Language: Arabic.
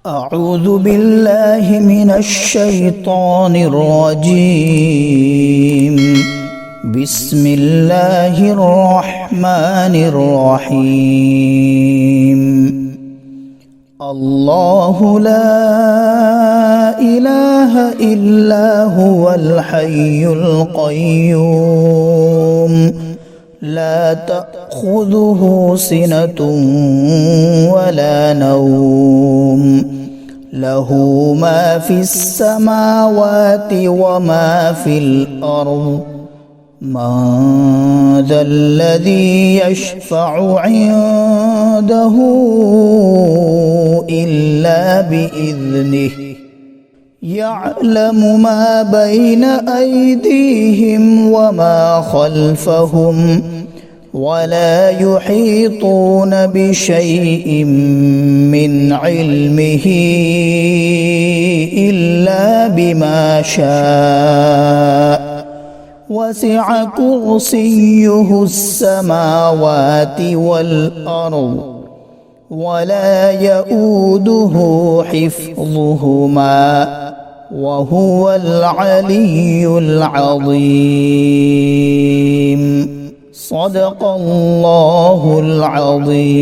أعوذ بالله من الشيطان الرجيم. بسم الله الرحمن الرحيم. الله لا إله إلا هو الحي القيوم لا تأخذه سنة ولا نوم له ما في السماوات وما في الأرض من ذا الذي يشفع عنده إلا بإذنه يعلم ما بين أيديهم وما خلفهم ولا يحيطون بشيء من علمه إلا بما شاء وسع كرسيه السماوات والأرض ولا يؤوده حفظهما وهو العلي العظيم. صدق الله العظيم.